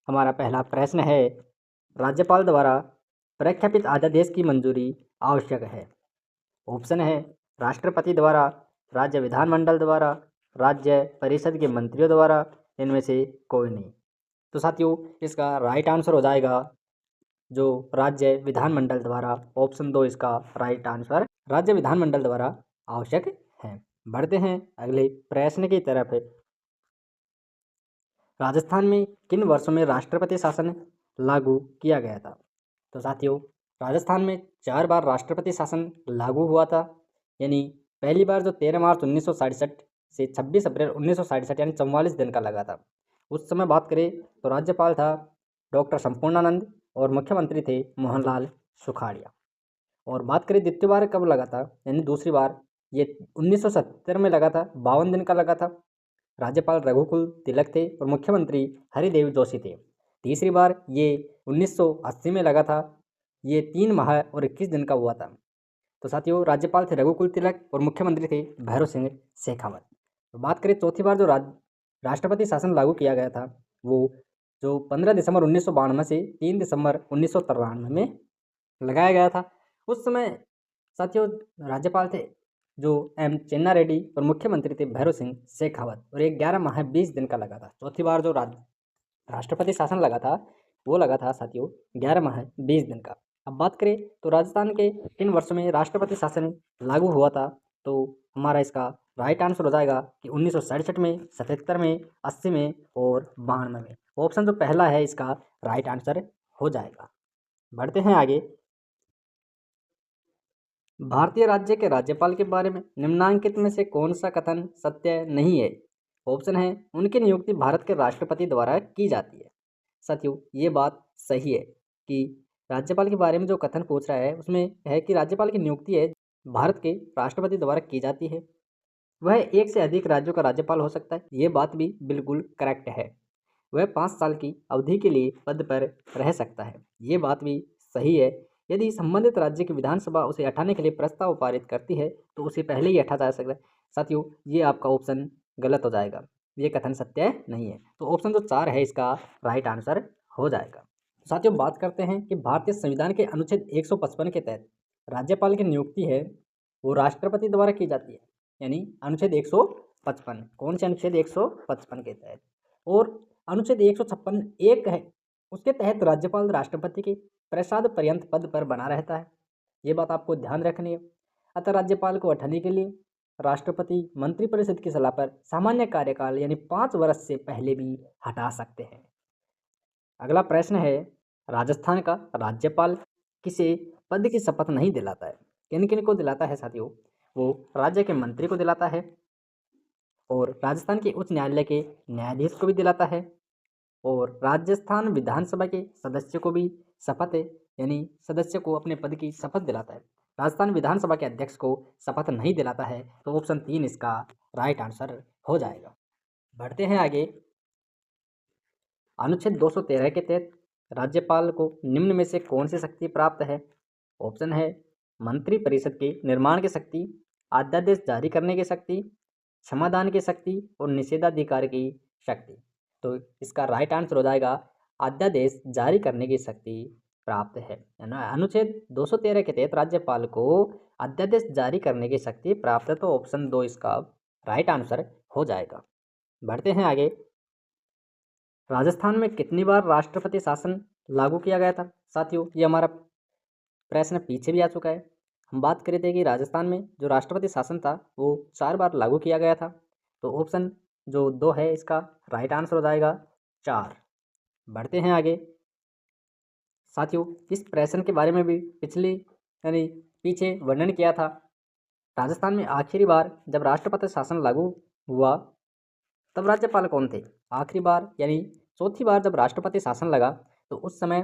हमारा पहला प्रश्न है, राज्यपाल द्वारा प्रख्यापित अध्यादेश की मंजूरी आवश्यक है। ऑप्शन है राष्ट्रपति द्वारा, राज्य विधानमंडल द्वारा, राज्य परिषद के मंत्रियों द्वारा, इनमें से कोई नहीं। तो साथियों इसका राइट आंसर हो जाएगा जो राज्य विधानमंडल द्वारा। ऑप्शन 2 इसका राइट आंसर राज्य विधानमंडल द्वारा आवश्यक है। बढ़ते हैं अगले प्रश्न की तरफ। राजस्थान में किन वर्षों में राष्ट्रपति शासन लागू किया गया था? तो साथियों राजस्थान में 4 बार राष्ट्रपति शासन लागू हुआ था। यानी पहली बार जो 13 मार्च 1967 से 26 अप्रैल 1967 यानी 44 दिन का लगा था। उस समय बात करें तो राज्यपाल था डॉक्टर संपूर्णानंद और मुख्यमंत्री थे मोहनलाल सुखाड़िया। और बात करें द्वितीय बार कब लगा था, यानी दूसरी बार ये 1970 में लगा था, 52 दिन का लगा था। राज्यपाल रघुकुल तिलक थे और मुख्यमंत्री हरिदेव जोशी थे। तीसरी बार ये 1980 में लगा था, ये 3 माह और 21 दिन का हुआ था। तो साथियों राज्यपाल थे रघुकुल तिलक और मुख्यमंत्री थे भैरव सिंह शेखावत। तो बात करें चौथी बार जो राष्ट्रपति शासन लागू किया गया था वो जो 15 दिसंबर 1992 से 3 दिसंबर 1993 में लगाया गया था। उस समय साथियों राज्यपाल थे जो एम चेन्ना रेड्डी और मुख्यमंत्री थे भैरव सिंह शेखावत और एक 11 माह 20 दिन का लगा था। चौथी बार जो राष्ट्रपति शासन लगा था वो लगा था साथियों 11 माह 20 दिन का। अब बात करें तो राजस्थान के किन वर्षों में राष्ट्रपति शासन लागू हुआ था, तो हमारा इसका राइट आंसर हो जाएगा कि 1967 में, 77 में, 80 में और 92 में। ऑप्शन जो पहला है इसका राइट आंसर हो जाएगा। बढ़ते हैं आगे। भारतीय राज्य के राज्यपाल के बारे में निम्नांकित में से कौन सा कथन सत्य नहीं है? ऑप्शन है उनकी नियुक्ति भारत के राष्ट्रपति द्वारा की जाती है। साथियों ये बात सही है कि राज्यपाल के बारे में जो कथन पूछ रहा है उसमें है कि राज्यपाल की नियुक्ति है भारत के राष्ट्रपति द्वारा की जाती है। वह एक से अधिक राज्यों का राज्यपाल हो सकता है, ये बात भी बिल्कुल करेक्ट है। वह 5 साल की अवधि के लिए पद पर रह सकता है, ये बात भी सही है। यदि संबंधित राज्य की विधानसभा उसे हटाने के लिए प्रस्ताव पारित करती है तो उसे पहले ही हटा जा सकता है। साथियों ये आपका ऑप्शन गलत हो जाएगा, ये कथन सत्य नहीं है। तो ऑप्शन जो 4 है इसका राइट आंसर हो जाएगा। साथियों बात करते हैं कि भारतीय संविधान के अनुच्छेद 155 के तहत राज्यपाल की नियुक्ति है वो राष्ट्रपति द्वारा की जाती है। यानी अनुच्छेद 155, कौन से अनुच्छेद 155 के तहत, और अनुच्छेद 156 एक है उसके तहत राज्यपाल राष्ट्रपति के प्रसाद पर्यंत पद पर बना रहता है। ये बात आपको ध्यान रखनी है। अतः राज्यपाल को हटाने के लिए राष्ट्रपति मंत्रिपरिषद की सलाह पर सामान्य कार्यकाल यानी 5 वर्ष से पहले भी हटा सकते हैं। अगला प्रश्न है, राजस्थान का राज्यपाल किसे पद की शपथ नहीं दिलाता है? किन किन को दिलाता है साथियों? वो राज्य के मंत्री को दिलाता है और राजस्थान के उच्च न्यायालय के न्यायाधीश को भी दिलाता है और राजस्थान विधानसभा के सदस्य को भी शपथ यानी सदस्य को अपने पद की शपथ दिलाता है। राजस्थान विधानसभा के अध्यक्ष को शपथ नहीं दिलाता है। तो ऑप्शन 3 इसका राइट आंसर हो जाएगा। बढ़ते हैं आगे। अनुच्छेद 213 के तहत राज्यपाल को निम्न में से कौन सी शक्ति प्राप्त है? ऑप्शन है मंत्री परिषद के निर्माण की शक्ति, अध्यादेश जारी करने की शक्ति, क्षमादान की शक्ति और निषेधाधिकार की शक्ति। तो इसका राइट आंसर हो जाएगा अध्यादेश जारी करने की शक्ति प्राप्त है। अनुच्छेद 213 के तहत राज्यपाल को अध्यादेश जारी करने की शक्ति प्राप्त है। तो ऑप्शन 2 इसका राइट आंसर हो जाएगा। बढ़ते हैं आगे। राजस्थान में कितनी बार राष्ट्रपति शासन लागू किया गया था? साथियों ये हमारा प्रश्न पीछे भी आ चुका है। हम बात कर रहे थे कि राजस्थान में जो राष्ट्रपति शासन था वो 4 बार लागू किया गया था। तो ऑप्शन जो 2 है इसका राइट आंसर हो जाएगा 4। बढ़ते हैं आगे। साथियों इस प्रश्न के बारे में भी यानी पीछे वर्णन किया था। राजस्थान में आखिरी बार जब राष्ट्रपति शासन लागू हुआ तब राज्यपाल कौन थे? आखिरी बार यानी चौथी बार जब राष्ट्रपति शासन लगा तो उस समय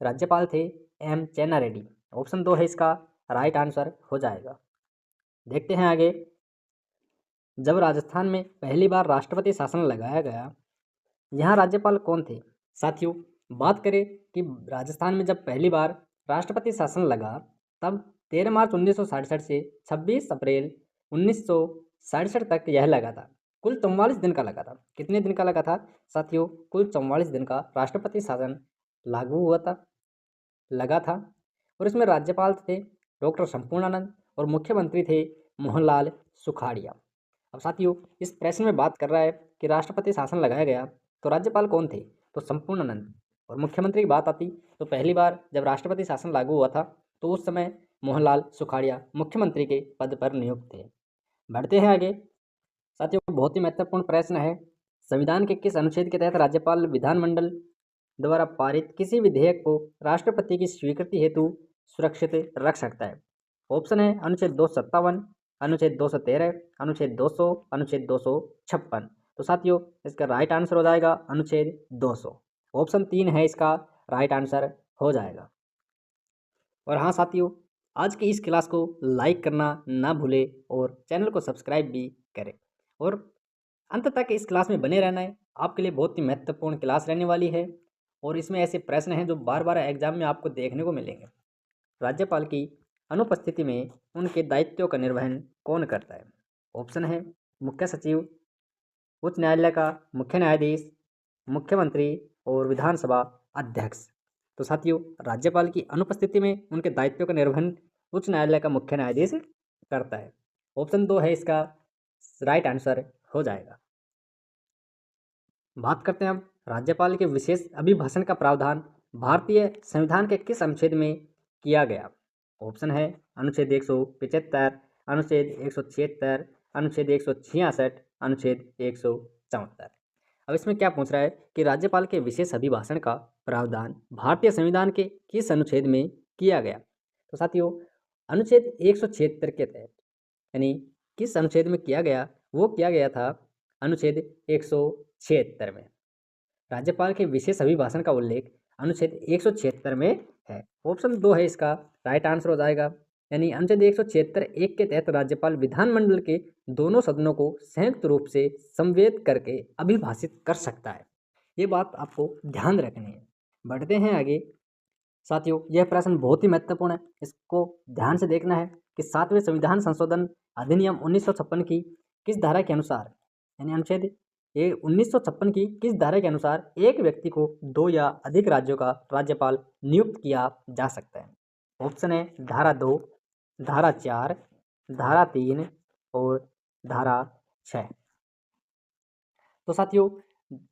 राज्यपाल थे एम चेन्ना रेड्डी। ऑप्शन 2 है इसका राइट आंसर हो जाएगा। देखते हैं आगे। जब राजस्थान में पहली बार राष्ट्रपति शासन लगाया गया यहाँ राज्यपाल कौन थे? साथियों बात करें कि राजस्थान में जब पहली बार राष्ट्रपति शासन लगा तब 13 मार्च 1967 से 26 अप्रैल 1967 तक यह लगा था। कुल 44 दिन का लगा था। कितने दिन का लगा था साथियों? कुल 44 दिन का राष्ट्रपति शासन लागू हुआ था, लगा था। और इसमें राज्यपाल थे डॉक्टर संपूर्णानंद और मुख्यमंत्री थे मोहनलाल सुखाड़िया। अब साथियों इस प्रश्न में बात कर रहा है कि राष्ट्रपति शासन लगाया गया तो राज्यपाल कौन थे? तो संपूर्णानंद। और मुख्यमंत्री की बात आती तो पहली बार जब राष्ट्रपति शासन लागू हुआ था तो उस समय मोहनलाल सुखाड़िया मुख्यमंत्री के पद पर नियुक्त थे। बढ़ते हैं आगे साथियों, बहुत ही महत्वपूर्ण प्रश्न है। संविधान के किस अनुच्छेद के तहत राज्यपाल विधानमंडल द्वारा पारित किसी विधेयक को राष्ट्रपति की स्वीकृति हेतु सुरक्षित रख सकता है? ऑप्शन है अनुच्छेद 257, अनुच्छेद 213, अनुच्छेद 200, अनुच्छेद 256। तो साथियों इसका राइट आंसर हो जाएगा अनुच्छेद 200। ऑप्शन 3 है इसका राइट आंसर हो जाएगा। और हाँ साथियों, आज की इस क्लास को लाइक करना ना भूले और चैनल को सब्सक्राइब भी करें और अंत तक इस क्लास में बने रहना है। आपके लिए बहुत ही महत्वपूर्ण क्लास रहने वाली है और इसमें ऐसे प्रश्न हैं जो बार बार एग्जाम में आपको देखने को मिलेंगे। राज्यपाल की अनुपस्थिति में उनके दायित्वों का निर्वहन कौन करता है? ऑप्शन है मुख्य सचिव, उच्च न्यायालय का मुख्य न्यायाधीश, मुख्यमंत्री और विधानसभा अध्यक्ष। तो साथियों राज्यपाल की अनुपस्थिति में उनके दायित्वों का निर्वहन उच्च न्यायालय का मुख्य न्यायाधीश करता है। ऑप्शन 2 है इसका राइट आंसर हो जाएगा। बात करते हैं अब राज्यपाल के विशेष अभिभाषण का प्रावधान भारतीय संविधान के किस अनुच्छेद में किया गया? ऑप्शन है अनुच्छेद 175, अनुच्छेद 176, अनुच्छेद 166, अनुच्छेद 174। अब इसमें क्या पूछ रहा है कि राज्यपाल के विशेष अभिभाषण का प्रावधान भारतीय संविधान के किस अनुच्छेद में किया गया? तो साथियों अनुच्छेद 176 के तहत, यानी किस अनुच्छेद में किया गया? वो किया गया था अनुच्छेद 176 में। राज्यपाल के विशेष अभिभाषण का उल्लेख अनुच्छेद 176 में है। ऑप्शन 2 है इसका राइट आंसर हो जाएगा। यानी अनुच्छेद 176(1) के तहत राज्यपाल विधानमंडल के दोनों सदनों को संयुक्त रूप से संवेद करके अभिभाषित कर सकता है। ये बात आपको ध्यान रखनी है। बढ़ते हैं आगे साथियों, यह प्रश्न बहुत ही महत्वपूर्ण है, इसको ध्यान से देखना है कि 7वें संविधान संशोधन अधिनियम 1956 की किस धारा के अनुसार, यानी अनुच्छेद 1956 की किस धारा के अनुसार एक व्यक्ति को 2 या अधिक राज्यों का राज्यपाल नियुक्त किया जा सकता है? ऑप्शन है धारा 2, धारा 4, धारा 3 और धारा 6। तो साथियों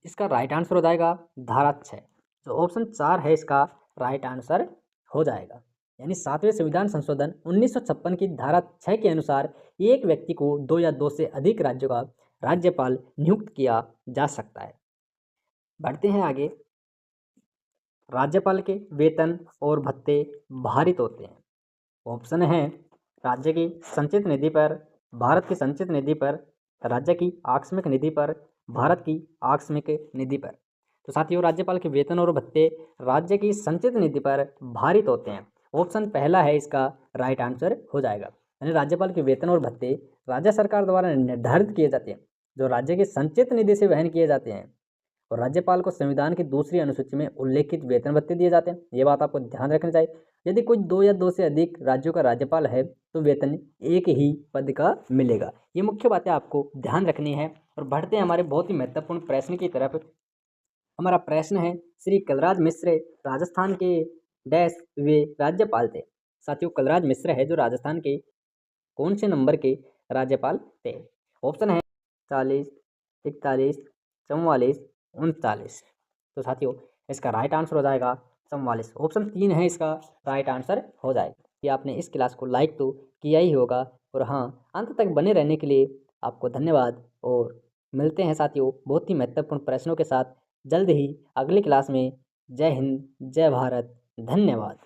इसका राइट आंसर हो जाएगा धारा 6। तो ऑप्शन 4 है इसका राइट आंसर हो जाएगा। यानी 7वें संविधान संशोधन 1956 की धारा 6 के अनुसार एक व्यक्ति को 2 या 2 से अधिक राज्यों का राज्यपाल नियुक्त किया जा सकता है। बढ़ते हैं आगे, राज्यपाल के वेतन और भत्ते भारित होते हैं। ऑप्शन है राज्य की संचित निधि पर, भारत की संचित निधि पर, राज्य की आकस्मिक निधि पर, भारत की आकस्मिक निधि पर। तो साथियों राज्यपाल के वेतन और भत्ते राज्य की संचित निधि पर भारित होते हैं। ऑप्शन पहला है इसका राइट आंसर हो जाएगा। यानी राज्यपाल के वेतन और भत्ते राज्य सरकार द्वारा निर्धारित किए जाते हैं, जो राज्य की संचित निधि से वहन किए जाते हैं और राज्यपाल को संविधान की दूसरी अनुसूची में उल्लेखित वेतन भत्ते दिए जाते हैं। ये बात आपको ध्यान रखनी चाहिए। यदि कोई 2 या 2 से अधिक राज्यों का राज्यपाल है तो वेतन एक ही पद का मिलेगा। ये मुख्य बातें आपको ध्यान रखनी है। और बढ़ते हैं हमारे बहुत ही महत्वपूर्ण प्रश्न की तरफ। हमारा प्रश्न है श्री कलराज मिश्र राजस्थान के डैश वे राज्यपाल थे? साथियों कलराज मिश्र है जो राजस्थान के कौन से नंबर के राज्यपाल थे? ऑप्शन है 40, 41, 44, 39। तो साथियों इसका राइट आंसर हो जाएगा 44। ऑप्शन 3 है इसका राइट आंसर हो जाएगा। कि आपने इस क्लास को लाइक तो किया ही होगा और हाँ अंत तक बने रहने के लिए आपको धन्यवाद। और मिलते हैं साथियों बहुत ही महत्वपूर्ण प्रश्नों के साथ जल्द ही अगली क्लास में। जय हिंद, जय भारत, धन्यवाद।